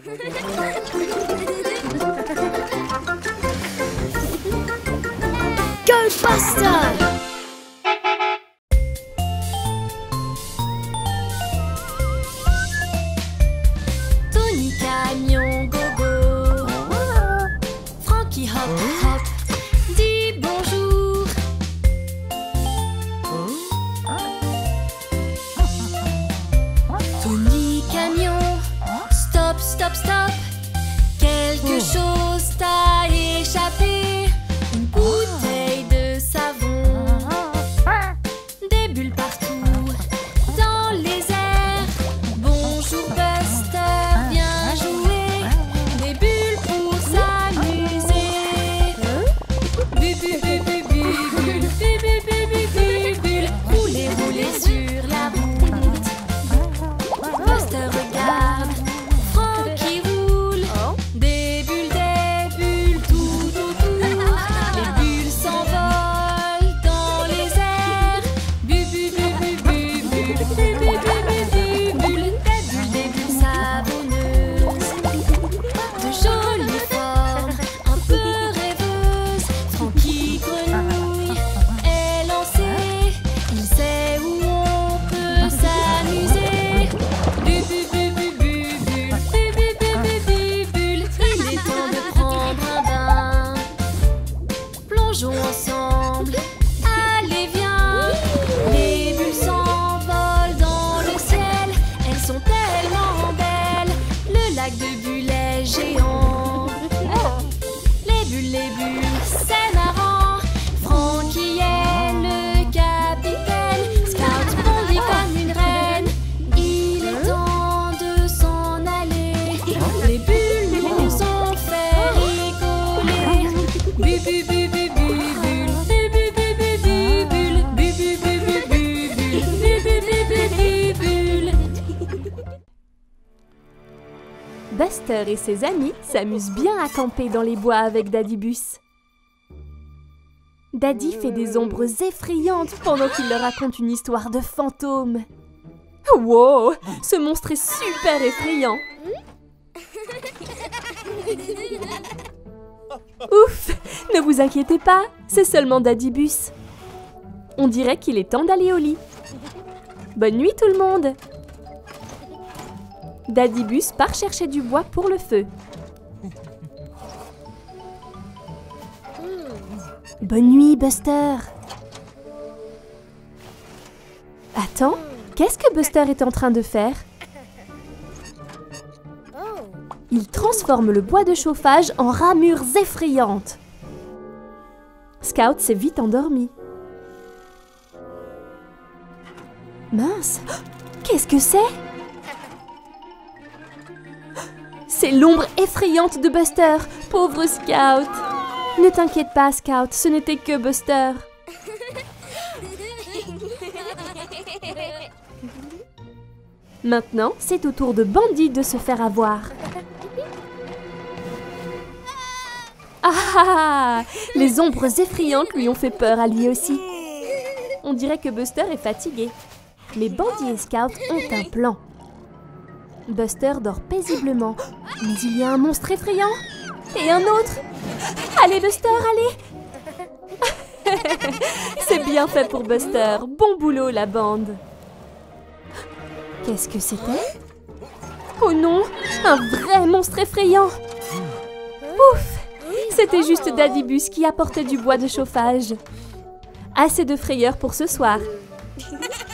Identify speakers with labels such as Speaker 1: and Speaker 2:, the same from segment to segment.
Speaker 1: Go Buster!
Speaker 2: Tony Camion Gogo, Frankie Hop Hop, dis bonjour. Tony Camion, stop, stop, stop. Quelque chose t'a échappé. Une bouteille de savon. Des bulles partout dans les airs. Bonjour Buster, bien joué. Des bulles pour s'amuser. Bu, bu, bu, bu, bu, bulle. Bu, bu, bu, bu, bu, bulle. Roulez, roulez sur la route. Buster regarde, Frankie roule. Des bulles, tout autour. Les bulles s'envolent dans les airs. Bu, bu, bu, bu, bu, bulle. Bu, bu, bu, bu, bu, bulle. Des bulles savonneuses. De jolies formes, un peu rêveuses. Frankie Grenouille est lancé. Il sait où on peut s'amuser. Bu, bu, bu, bu, bu, bulle. Bu, bu, bu, bu, bu, bulle. Il est temps de prendre un bain. Plongeons ensemble. Allez, viens. Les bulles s'envolent dans le ciel. Elles sont tellement belles. Le lac de bulles est géant. Les bulles, c'est marrant. Frankie est le capitaine. Scout bondit comme une reine. Il est temps de s'en aller. Les bulles nous ont fait rigoler. Bu, bu, bu, bu, bu, bulle. Bu, bu, bu, bu, bu, bulle. Bu, bu, bu, bu, bu, bulle. Bu, bu, bu, bu, bu, bulle.
Speaker 3: Buster et ses amis s'amusent bien à camper dans les bois avec Daddy Bus. Daddy fait des ombres effrayantes pendant qu'il leur raconte une histoire de fantôme. Wow, ce monstre est super effrayant. Ouf, ne vous inquiétez pas, c'est seulement Daddy Bus. On dirait qu'il est temps d'aller au lit. Bonne nuit tout le monde. Daddy Bus part chercher du bois pour le feu. Bonne nuit, Buster. Attends, qu'est-ce que Buster est en train de faire? Il transforme le bois de chauffage en ramures effrayantes. Scout s'est vite endormi. Mince, qu'est-ce que c'est? C'est l'ombre effrayante de Buster, pauvre Scout. Ne t'inquiète pas, Scout, ce n'était que Buster. Maintenant, c'est au tour de Bandit de se faire avoir. Ah! Les ombres effrayantes lui ont fait peur à lui aussi. On dirait que Buster est fatigué. Mais Bandit et Scout ont un plan. Buster dort paisiblement, mais il y a un monstre effrayant. Et un autre. Allez Buster, allez. C'est bien fait pour Buster. Bon boulot la bande. Qu'est-ce que c'était? Oh non, un vrai monstre effrayant. Ouf, c'était juste Daddy Bus qui apportait du bois de chauffage. Assez de frayeur pour ce soir.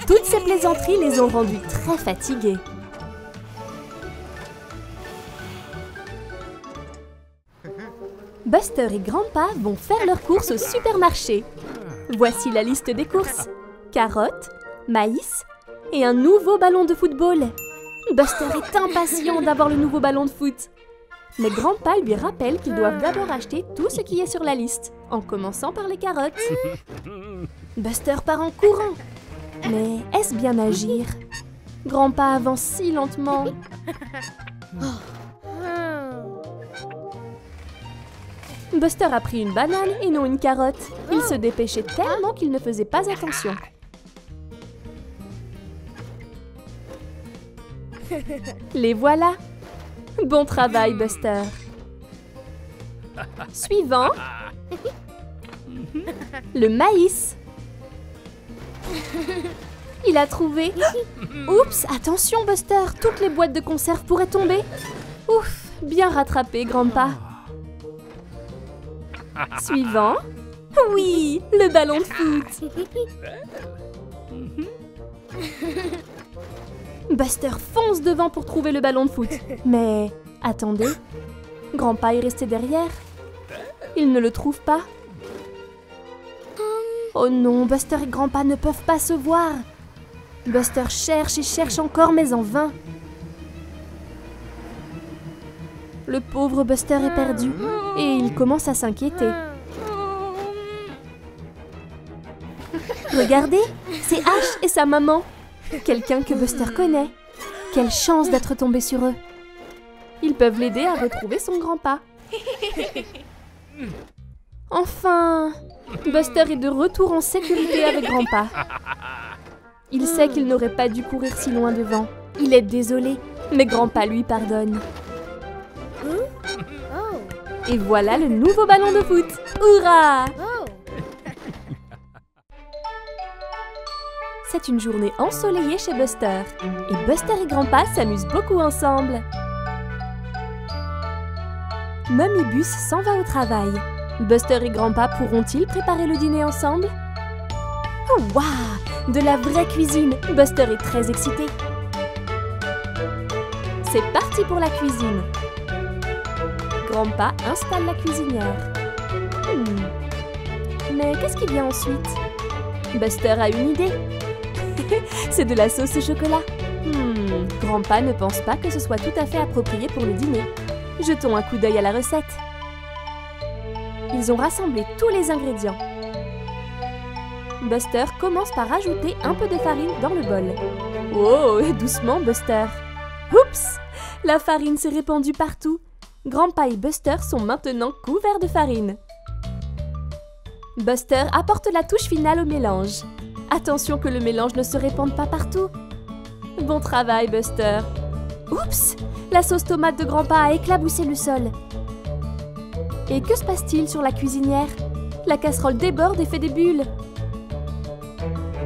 Speaker 3: Toutes ces plaisanteries les ont rendus très fatigués. Buster et Grandpa vont faire leurs courses au supermarché. Voici la liste des courses. Carottes, maïs et un nouveau ballon de football. Buster est impatient d'avoir le nouveau ballon de foot. Mais Grandpa lui rappelle qu'ils doivent d'abord acheter tout ce qui est sur la liste, en commençant par les carottes. Buster part en courant. Mais est-ce bien agir? Grandpa avance si lentement. Buster a pris une banane et non une carotte. Il se dépêchait tellement qu'il ne faisait pas attention. Les voilà. Bon travail, Buster. Suivant. Le maïs. Il a trouvé. Oups, attention, Buster. Toutes les boîtes de conserve pourraient tomber. Ouf, bien rattrapé, Grandpa. Suivant. Oui, le ballon de foot. Buster fonce devant pour trouver le ballon de foot. Mais attendez, Grandpa est resté derrière. Il ne le trouve pas. Oh non, Buster et Grandpa ne peuvent pas se voir. Buster cherche et cherche encore, mais en vain. Le pauvre Buster est perdu et il commence à s'inquiéter. Regardez, c'est Ash et sa maman. Quelqu'un que Buster connaît. Quelle chance d'être tombé sur eux. Ils peuvent l'aider à retrouver son grand-pa. Enfin, Buster est de retour en sécurité avec Grandpa. Il sait qu'il n'aurait pas dû courir si loin devant. Il est désolé, mais Grandpa lui pardonne. Et voilà le nouveau ballon de foot. Hurrah! C'est une journée ensoleillée chez Buster. Et Buster et Grandpa s'amusent beaucoup ensemble. Mummy Bus s'en va au travail. Buster et Grandpa pourront-ils préparer le dîner ensemble? Oh, waouh! De la vraie cuisine! Buster est très excité. C'est parti pour la cuisine. Grandpa installe la cuisinière. Mais qu'est-ce qui vient ensuite? Buster a une idée. C'est de la sauce au chocolat. Grandpa ne pense pas que ce soit tout à fait approprié pour le dîner. Jetons un coup d'œil à la recette. Ils ont rassemblé tous les ingrédients. Buster commence par ajouter un peu de farine dans le bol. Oh, doucement, Buster. Oups! La farine s'est répandue partout. Grandpa et Buster sont maintenant couverts de farine. Buster apporte la touche finale au mélange. Attention que le mélange ne se répande pas partout. Bon travail, Buster. Oups! La sauce tomate de Grandpa a éclaboussé le sol. Et que se passe-t-il sur la cuisinière? La casserole déborde et fait des bulles.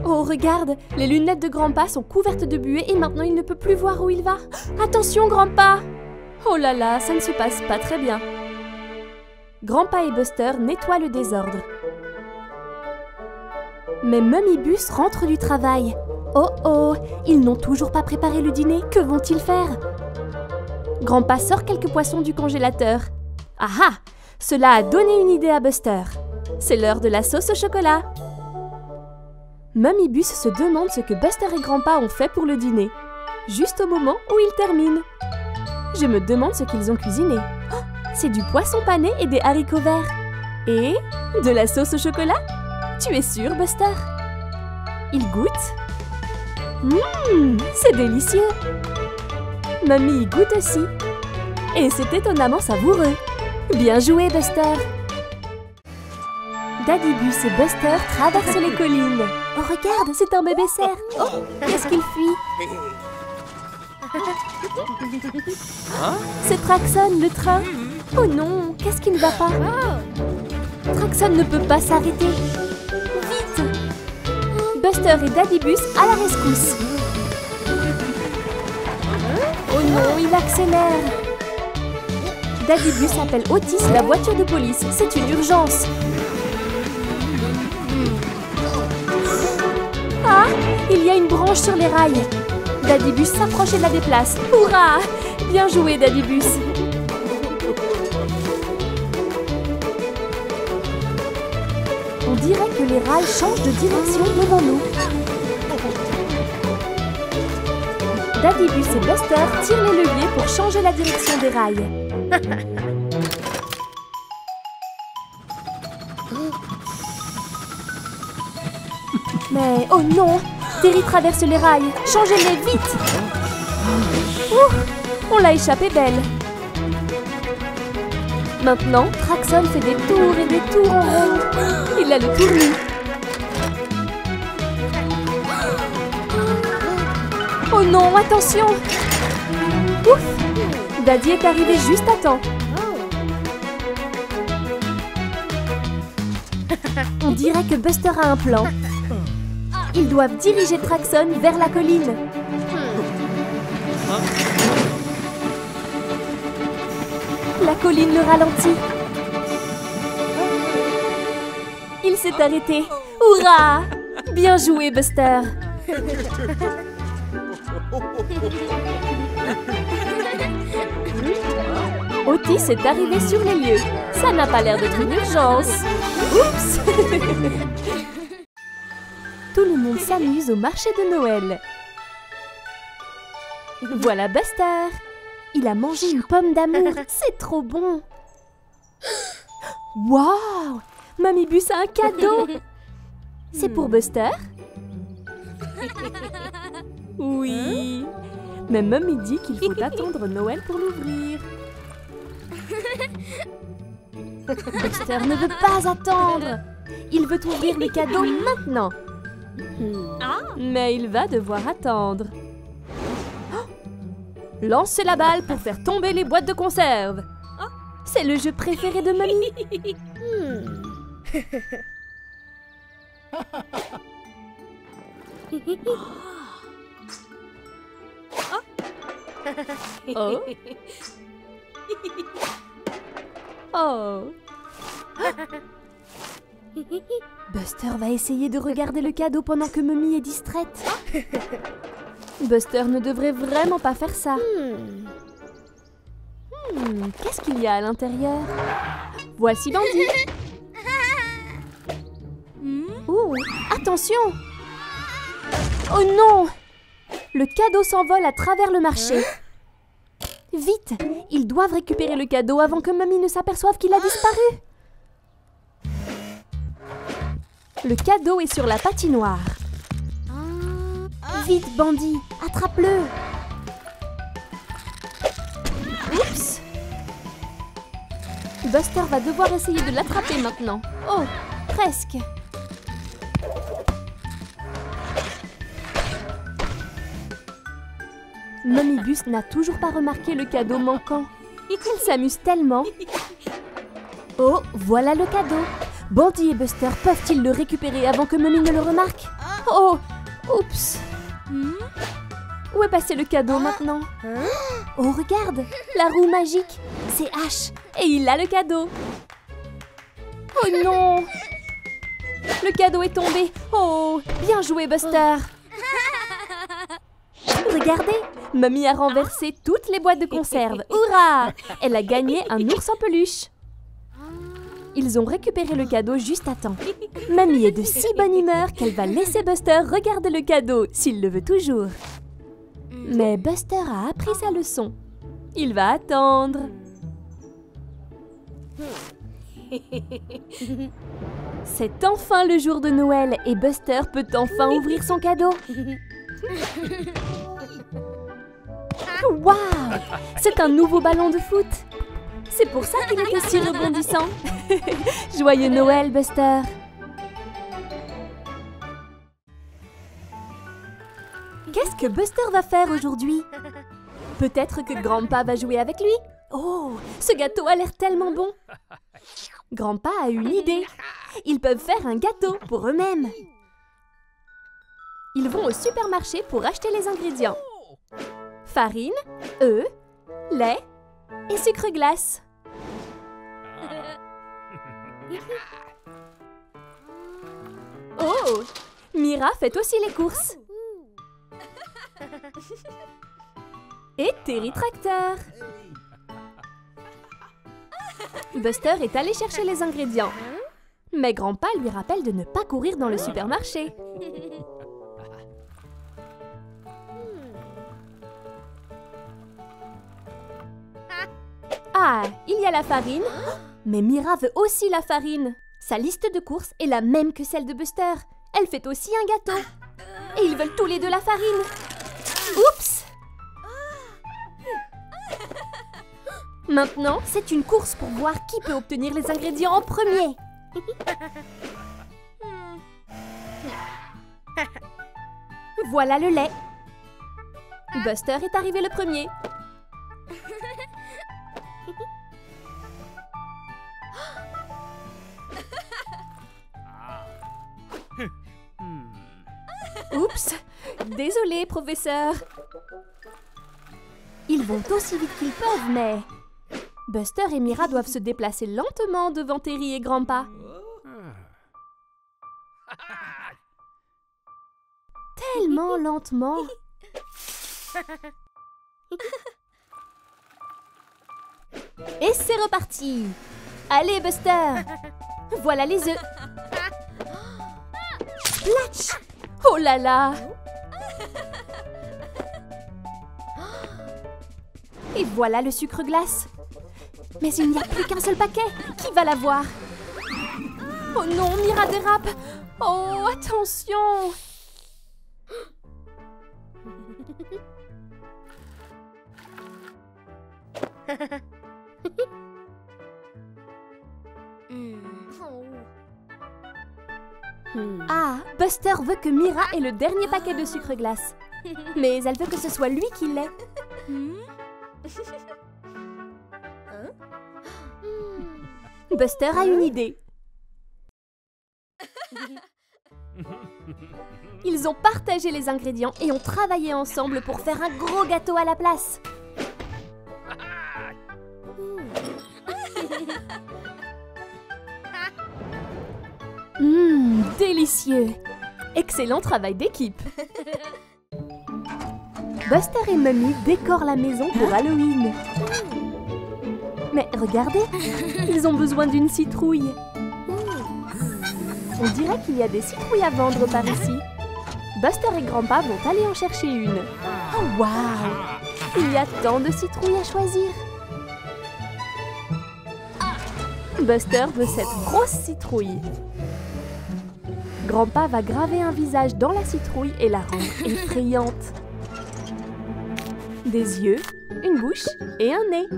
Speaker 3: Oh, regarde! Les lunettes de Grandpa sont couvertes de buée et maintenant il ne peut plus voir où il va. Attention, Grandpa! Oh là là, ça ne se passe pas très bien. Grandpa et Buster nettoient le désordre. Mais Mummy Bus rentre du travail. Oh oh, ils n'ont toujours pas préparé le dîner. Que vont-ils faire? Grandpa sort quelques poissons du congélateur. Ah ah! Cela a donné une idée à Buster. C'est l'heure de la sauce au chocolat. Mummy Bus se demande ce que Buster et Grandpa ont fait pour le dîner. Juste au moment où ils terminent. Je me demande ce qu'ils ont cuisiné. Oh, c'est du poisson pané et des haricots verts. Et de la sauce au chocolat? Tu es sûr, Buster? Il goûte. C'est délicieux. Mamie y goûte aussi. Et c'est étonnamment savoureux. Bien joué, Buster. Daddy Bus et Buster traversent les collines. Oh, regarde, c'est un bébé cerf. Oh, qu'est-ce qu'il fuit? C'est Traxon, le train. Oh non, qu'est-ce qui ne va pas? Traxon ne peut pas s'arrêter. Vite! Buster et Daddy Bus à la rescousse. Oh non, il accélère. Daddy Bus appelle Otis, la voiture de police. C'est une urgence. Ah, il y a une branche sur les rails. Daddy Bus s'approche et la déplace. Hurrah! Bien joué, Daddy Bus. On dirait que les rails changent de direction devant nous. Daddy Bus et Buster tirent les leviers pour changer la direction des rails. Mais oh non! Terry traverse les rails. Changez-les vite! Ouh, on l'a échappé belle. Maintenant, Traxon fait des tours et des tours en rond. Il a le tournis. Oh non, attention! Ouf! Daddy est arrivé juste à temps. On dirait que Buster a un plan. Ils doivent diriger Traxon vers la colline. La colline le ralentit. Il s'est arrêté. Hurrah! Bien joué, Buster. Otis est arrivé sur les lieux. Ça n'a pas l'air d'être une urgence. Oups! Tout le monde s'amuse au marché de Noël. Voilà Buster. Il a mangé une pomme d'amour. C'est trop bon. Waouh! Mamie Bus a un cadeau. C'est pour Buster? Oui. Mais Mamie dit qu'il faut attendre Noël pour l'ouvrir. Buster ne veut pas attendre. Il veut ouvrir le cadeau maintenant. Mais il va devoir attendre. Lancez la balle pour faire tomber les boîtes de conserve. C'est le jeu préféré de Mamie. Oh. Oh. Buster va essayer de regarder le cadeau pendant que Mamie est distraite. Buster ne devrait vraiment pas faire ça. Qu'est-ce qu'il y a à l'intérieur? Voici Bandy. Oh, attention! Oh non! Le cadeau s'envole à travers le marché. Vite! Ils doivent récupérer le cadeau avant que Mamie ne s'aperçoive qu'il a disparu. Le cadeau est sur la patinoire. Vite, Bandy! Attrape-le! Oups! Buster va devoir essayer de l'attraper maintenant. Oh, presque! Mamie Bus n'a toujours pas remarqué le cadeau manquant. Il s'amuse tellement. Oh, voilà le cadeau. Bandy et Buster peuvent-ils le récupérer avant que Mamie ne le remarque? Oh, oups. Où est passé le cadeau maintenant? Oh, regarde, la roue magique. C'est Ash et il a le cadeau. Oh non! Le cadeau est tombé. Oh, bien joué, Buster. Regardez, Mamie a renversé toutes les boîtes de conserve. Hurrah! Elle a gagné un ours en peluche. Ils ont récupéré le cadeau juste à temps. Mamie est de si bonne humeur qu'elle va laisser Buster regarder le cadeau s'il le veut toujours. Mais Buster a appris sa leçon. Il va attendre. C'est enfin le jour de Noël et Buster peut enfin ouvrir son cadeau. Waouh! C'est un nouveau ballon de foot. C'est pour ça qu'il est aussi rebondissant. Joyeux Noël, Buster. Qu'est-ce que Buster va faire aujourd'hui? Peut-être que Grandpa va jouer avec lui. Oh, ce gâteau a l'air tellement bon. Grandpa a une idée. Ils peuvent faire un gâteau pour eux-mêmes. Ils vont au supermarché pour acheter les ingrédients. Farine, œufs, lait et sucre glace. Oh, Mira fait aussi les courses. Et Terry Tracteur. Buster est allé chercher les ingrédients. Mais Grandpa lui rappelle de ne pas courir dans le supermarché. Ah, il y a la farine. Mais Mira veut aussi la farine. Sa liste de courses est la même que celle de Buster. Elle fait aussi un gâteau. Et ils veulent tous les deux la farine. Oups! Maintenant, c'est une course pour voir qui peut obtenir les ingrédients en premier. Voilà le lait. Buster est arrivé le premier. Oups! Désolé, professeur. Ils vont aussi vite qu'ils peuvent, mais... Buster et Mira doivent se déplacer lentement devant Terry et Grandpa. Tellement lentement. Et c'est reparti! Allez, Buster! Voilà les œufs! Splatch! Oh là là! Et voilà le sucre glace! Mais il n'y a plus qu'un seul paquet! Qui va l'avoir? Oh non, Mira dérape! Oh, attention! Ah, Buster veut que Mira ait le dernier paquet de sucre glace. Mais elle veut que ce soit lui qui l'ait. Buster a une idée. Ils ont partagé les ingrédients et ont travaillé ensemble pour faire un gros gâteau à la place. Délicieux! Excellent travail d'équipe! Buster et Mummy décorent la maison pour Halloween. Mais regardez, ils ont besoin d'une citrouille. On dirait qu'il y a des citrouilles à vendre par ici. Buster et Grandpa vont aller en chercher une. Oh waouh! Il y a tant de citrouilles à choisir. Buster veut cette grosse citrouille. Grandpa va graver un visage dans la citrouille et la rendre effrayante. Des yeux, une bouche et un nez.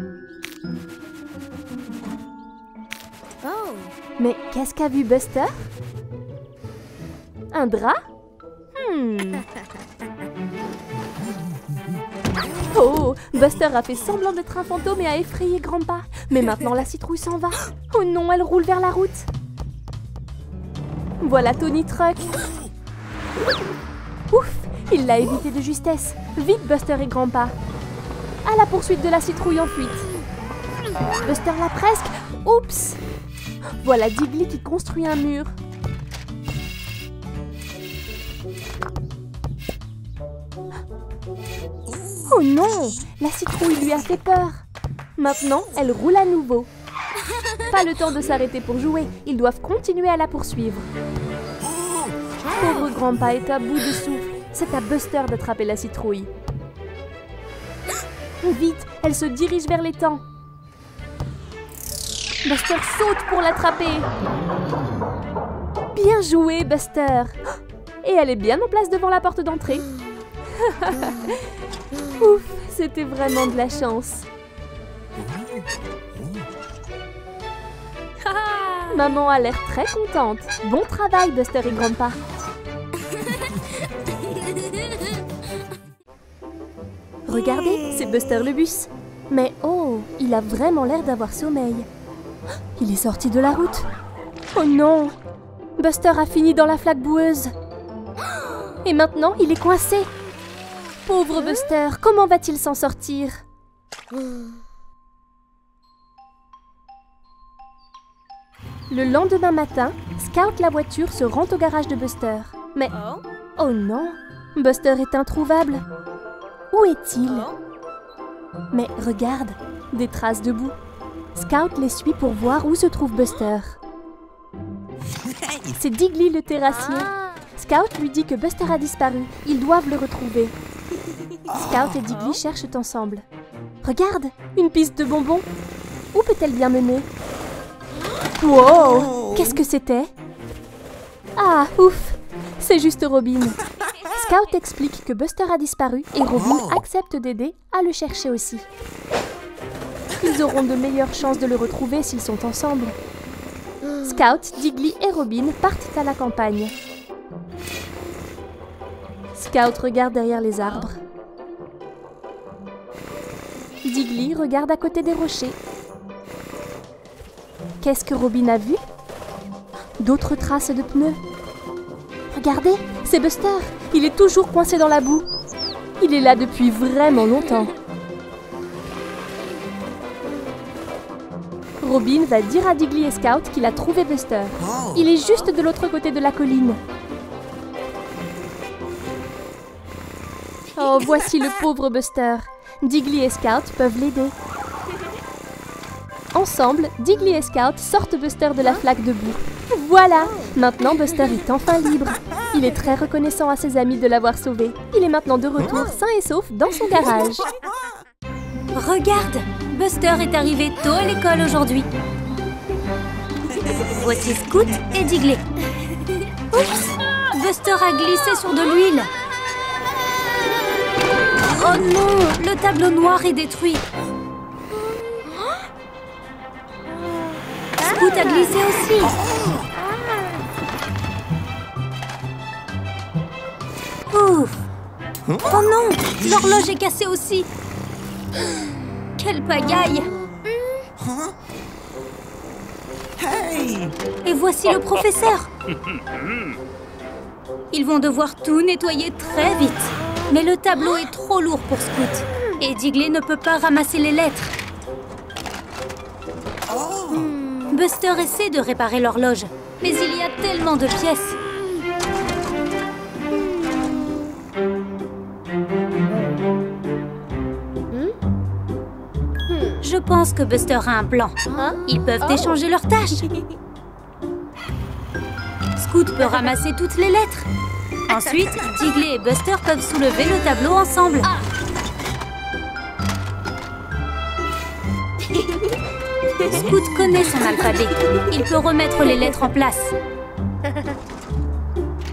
Speaker 1: Oh.
Speaker 3: Mais qu'est-ce qu'a vu Buster? Un drap? Oh, Buster a fait semblant d'être un fantôme et a effrayé Grandpa. Mais maintenant la citrouille s'en va. Oh non, elle roule vers la route. Voilà Tony Truck. Ouf, il l'a évité de justesse. Vite Buster et Grandpa. À la poursuite de la citrouille en fuite. Buster l'a presque. Oups. Voilà Diggly qui construit un mur. Oh non, la citrouille lui a fait peur. Maintenant, elle roule à nouveau. Pas le temps de s'arrêter pour jouer, ils doivent continuer à la poursuivre. Pauvre Grandpa est à bout de souffle. C'est à Buster d'attraper la citrouille. Vite, elle se dirige vers l'étang. Buster saute pour l'attraper. Bien joué, Buster. Et elle est bien en place devant la porte d'entrée. Ouf, c'était vraiment de la chance. Maman a l'air très contente. Bon travail, Buster et Grandpa. Regardez, c'est Buster le bus. Mais oh, il a vraiment l'air d'avoir sommeil. Il est sorti de la route. Oh non! Buster a fini dans la flaque boueuse. Et maintenant, il est coincé. Pauvre Buster, comment va-t-il s'en sortir? Le lendemain matin, Scout la voiture se rend au garage de Buster. Mais, oh non, Buster est introuvable. Où est-il? Mais regarde, des traces de boue. Scout les suit pour voir où se trouve Buster. C'est Diggly le terrassier. Scout lui dit que Buster a disparu. Ils doivent le retrouver. Scout et Diggly cherchent ensemble. Regarde, une piste de bonbons. Où peut-elle bien mener? Wow! Qu'est-ce que c'était? Ah, ouf! C'est juste Robin. Scout explique que Buster a disparu et Robin accepte d'aider à le chercher aussi. Ils auront de meilleures chances de le retrouver s'ils sont ensemble. Scout, Diggly et Robin partent à la campagne. Scout regarde derrière les arbres. Diggly regarde à côté des rochers. Qu'est-ce que Robin a vu? D'autres traces de pneus. Regardez, c'est Buster. Il est toujours coincé dans la boue. Il est là depuis vraiment longtemps. Robin va dire à Diggly et Scout qu'il a trouvé Buster. Il est juste de l'autre côté de la colline. Oh, voici le pauvre Buster. Diggly et Scout peuvent l'aider. Ensemble, Diggly et Scout sortent Buster de la flaque de boue. Voilà! Maintenant, Buster est enfin libre. Il est très reconnaissant à ses amis de l'avoir sauvé. Il est maintenant de retour sain et sauf dans son garage.
Speaker 2: Regarde! Buster est arrivé tôt à l'école aujourd'hui. Voici Scout et Diggly. Oups! Buster a glissé sur de l'huile. Oh non! Le tableau noir est détruit. Scout a glissé aussi. Ouf! Oh non! L'horloge est cassée aussi. Quelle pagaille! Et voici le professeur. Ils vont devoir tout nettoyer très vite. Mais le tableau est trop lourd pour Scout. Et Diggly ne peut pas ramasser les lettres. Buster essaie de réparer l'horloge. Mais il y a tellement de pièces. Je pense que Buster a un plan. Ils peuvent échanger leurs tâches. Scout peut ramasser toutes les lettres. Ensuite, Diggly et Buster peuvent soulever le tableau ensemble. Scout connaît son alphabet. Il peut remettre les lettres en place.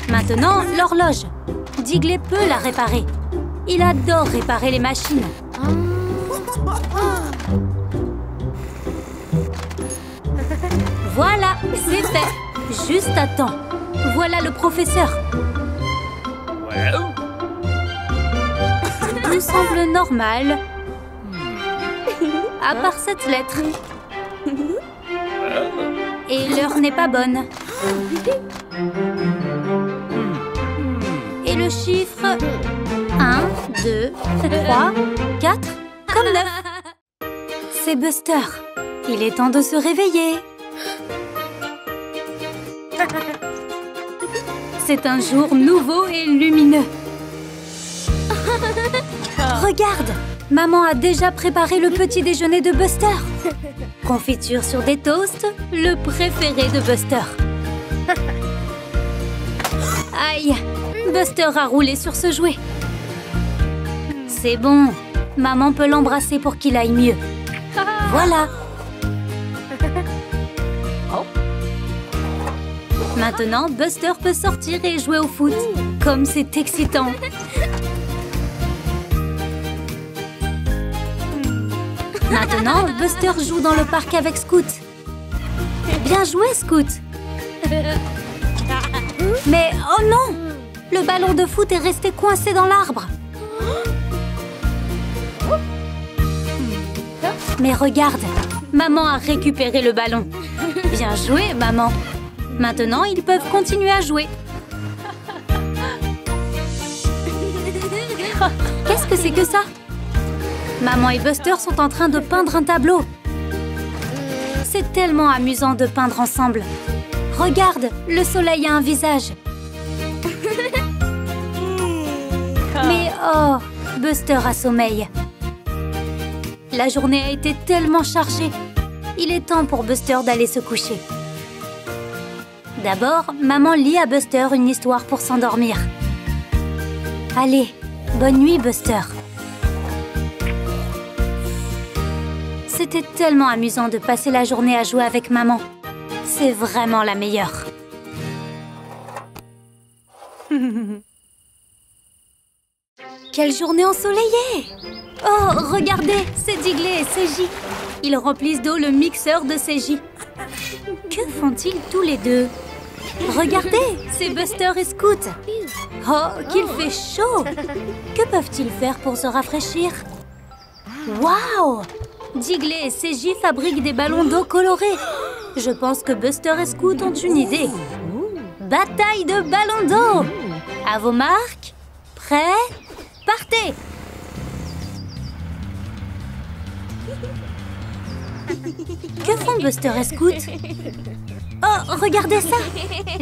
Speaker 2: Maintenant, l'horloge. Diggly peut la réparer. Il adore réparer les machines. Voilà, c'est fait. Juste à temps. Voilà le professeur. Tout semble normal. À part cette lettre. Et l'heure n'est pas bonne. Et le chiffre 1, 2, 3, 4, comme 9. C'est Buster. Il est temps de se réveiller. C'est un jour nouveau et lumineux. Regarde! Maman a déjà préparé le petit déjeuner de Buster. Confiture sur des toasts, le préféré de Buster. Aïe! Buster a roulé sur ce jouet. C'est bon. Maman peut l'embrasser pour qu'il aille mieux. Voilà. Maintenant, Buster peut sortir et jouer au foot. Comme c'est excitant. Maintenant, Buster joue dans le parc avec Scout. Bien joué, Scout. Mais oh non! Le ballon de foot est resté coincé dans l'arbre. Mais regarde, maman a récupéré le ballon. Bien joué, maman. Maintenant, ils peuvent continuer à jouer. Qu'est-ce que c'est que ça? Maman et Buster sont en train de peindre un tableau. C'est tellement amusant de peindre ensemble. Regarde, le soleil a un visage. Mais oh, Buster a sommeil. La journée a été tellement chargée. Il est temps pour Buster d'aller se coucher. D'abord, maman lit à Buster une histoire pour s'endormir. Allez, bonne nuit, Buster. C'était tellement amusant de passer la journée à jouer avec maman. C'est vraiment la meilleure. Quelle journée ensoleillée! Oh, regardez, c'est Diggly et CJ. Ils remplissent d'eau le mixeur de CJ. Que font-ils tous les deux? Regardez, c'est Buster et Scout. Oh, qu'il fait chaud! Que peuvent-ils faire pour se rafraîchir? Waouh! Digley et CJ fabriquent des ballons d'eau colorés. Je pense que Buster et Scoot ont une idée. Bataille de ballons d'eau! À vos marques, prêts, partez! Que font Buster et Scoot? Oh, regardez ça!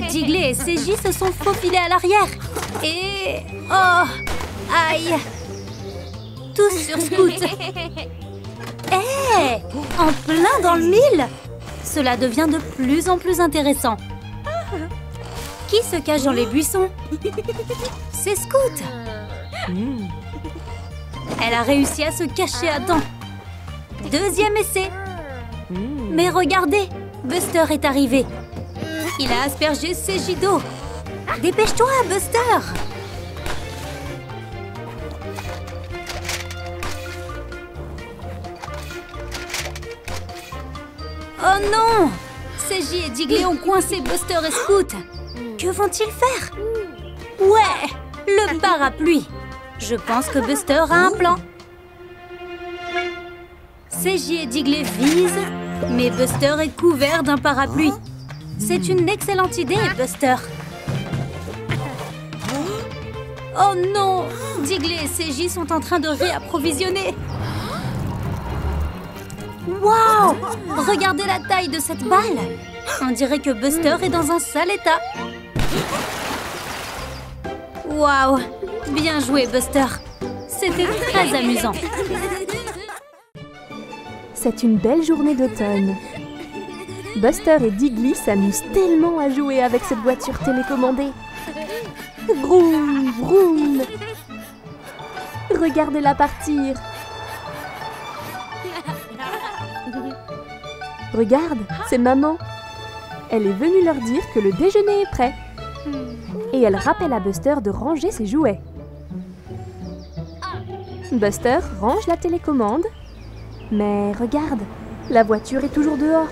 Speaker 2: Digley et CJ se sont faufilés à l'arrière. Et... oh! Aïe! Tous sur Scoot. Hé! En plein dans le mille! Cela devient de plus en plus intéressant. Qui se cache dans les buissons? C'est Scoot! Elle a réussi à se cacher à temps. Deuxième essai. Mais regardez, Buster est arrivé. Il a aspergé CJ d'eau. Dépêche-toi, Buster! Oh non! CJ et Digley ont coincé Buster et Scoot. Que vont-ils faire? Ouais! Le parapluie! Je pense que Buster a un plan. CJ et Digley visent, mais Buster est couvert d'un parapluie. C'est une excellente idée, Buster. Oh non! Digley et CJ sont en train de réapprovisionner. Waouh! Regardez la taille de cette balle! On dirait que Buster est dans un sale état. Waouh! Bien joué, Buster. C'était très amusant.
Speaker 3: C'est une belle journée d'automne. Buster et Digley s'amusent tellement à jouer avec cette voiture télécommandée. Vroom, vroom! Regardez-la partir. Regarde, c'est maman. Elle est venue leur dire que le déjeuner est prêt. Et elle rappelle à Buster de ranger ses jouets. Buster range la télécommande. Mais regarde, la voiture est toujours dehors.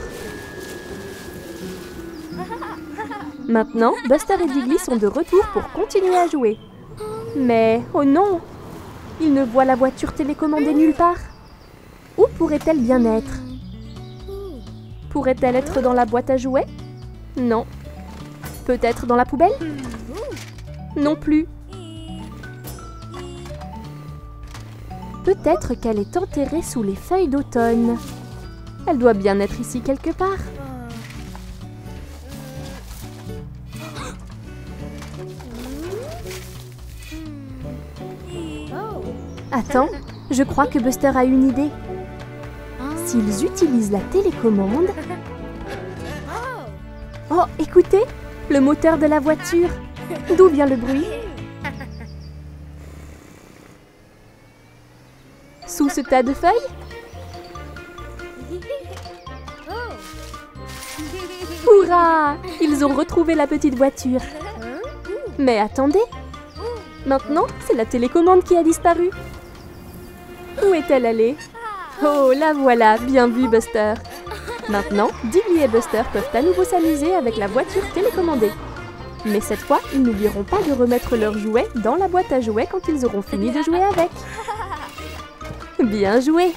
Speaker 3: Maintenant, Buster et Digley sont de retour pour continuer à jouer. Mais, oh non! Ils ne voient la voiture télécommandée nulle part. Où pourrait-elle bien être? Pourrait-elle être dans la boîte à jouets? Non. Peut-être dans la poubelle? Non plus. Peut-être qu'elle est enterrée sous les feuilles d'automne. Elle doit bien être ici quelque part. Attends, je crois que Buster a une idée. S'ils utilisent la télécommande... Oh, écoutez, le moteur de la voiture. D'où vient le bruit? Sous ce tas de feuilles? Hurrah! Ils ont retrouvé la petite voiture. Mais attendez! Maintenant, c'est la télécommande qui a disparu. Où est-elle allée? Oh, la voilà! Bien vu, Buster! Maintenant, Digley et Buster peuvent à nouveau s'amuser avec la voiture télécommandée. Mais cette fois, ils n'oublieront pas de remettre leurs jouets dans la boîte à jouets quand ils auront fini de jouer avec. Bien joué!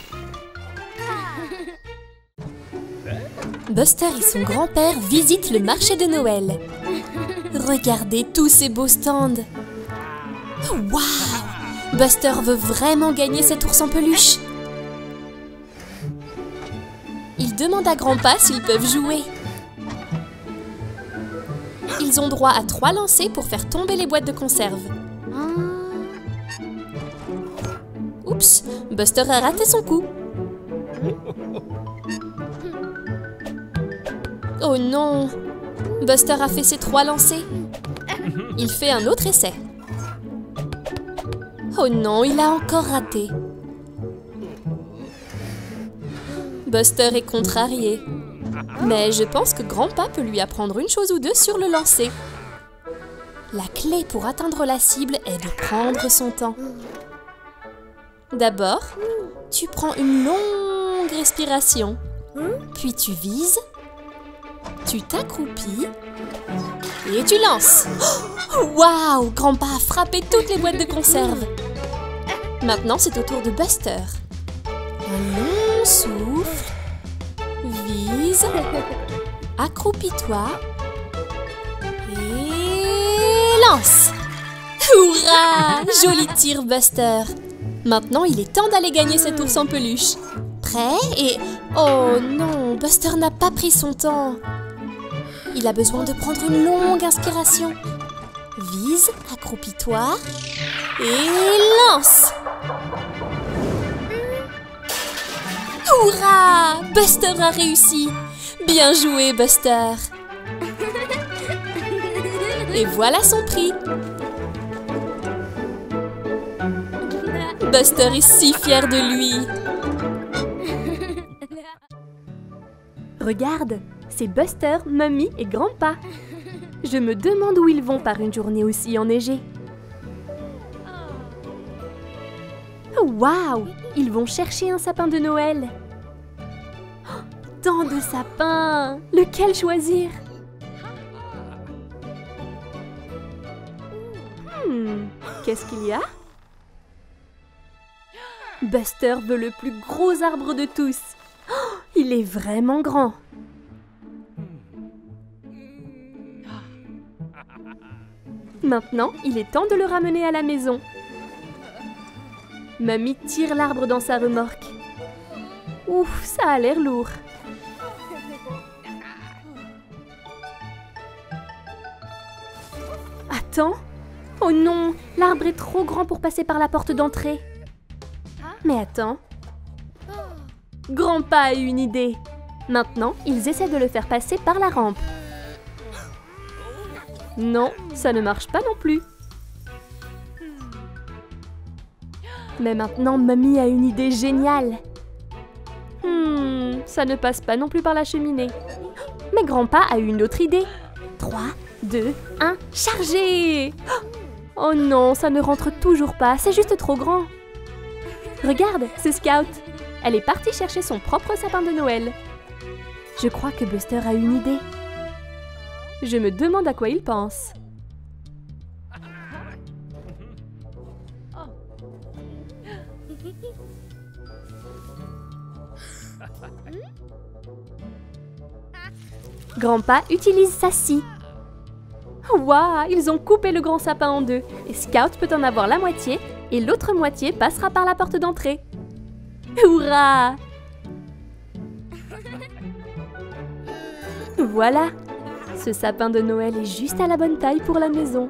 Speaker 1: Buster et son grand-père visitent le marché de Noël. Regardez tous ces beaux stands. Waouh! Buster veut vraiment gagner cet ours en peluche. Il demande à grand-pa s'ils peuvent jouer. Ils ont droit à 3 lancers pour faire tomber les boîtes de conserve. Oups, Buster a raté son coup. Oh non! Buster a fait ses 3 lancers. Il fait un autre essai. Oh non, il a encore raté. Buster est contrarié. Mais je pense que grand-pa peut lui apprendre une chose ou deux sur le lancer. La clé pour atteindre la cible est de prendre son temps. D'abord, tu prends une longue respiration. Puis tu vises. Tu t'accroupis. Et tu lances. Waouh! Grand-pa a frappé toutes les boîtes de conserve. Maintenant, c'est au tour de Buster. Un long Souffle. Vise. Accroupis-toi. Et lance. Hurrah! Joli tir, Buster. Maintenant, il est temps d'aller gagner cet ours en peluche. Prêt et... Oh non, Buster n'a pas pris son temps. Il a besoin de prendre une longue inspiration. Vise, accroupis-toi et lance. Hurrah! Buster a réussi. Bien joué, Buster. Et voilà son prix. Buster est si fier de lui.
Speaker 3: Regarde, c'est Buster, Mummy et Grandpa. Je me demande où ils vont par une journée aussi enneigée. Waouh! Ils vont chercher un sapin de Noël. Oh, tant de sapins! Lequel choisir? Qu'est-ce qu'il y a? Buster veut le plus gros arbre de tous. Oh, il est vraiment grand. Maintenant, il est temps de le ramener à la maison. Mummy tire l'arbre dans sa remorque. Ouf, ça a l'air lourd. Attends. Oh non, l'arbre est trop grand pour passer par la porte d'entrée. Mais attends. Grandpa a eu une idée. Maintenant, ils essaient de le faire passer par la rampe. Non, ça ne marche pas non plus. Mais maintenant, Mummy a une idée géniale. Ça ne passe pas non plus par la cheminée. Mais Grandpa a eu une autre idée. 3, 2, 1, chargez! Oh non, ça ne rentre toujours pas, c'est juste trop grand. Regarde, c'est Scout. Elle est partie chercher son propre sapin de Noël. Je crois que Buster a une idée. Je me demande à quoi il pense. Grandpa utilise sa scie. Waouh, ils ont coupé le grand sapin en deux. Et Scout peut en avoir la moitié et l'autre moitié passera par la porte d'entrée. Hurrah! Voilà, ce sapin de Noël est juste à la bonne taille pour la maison.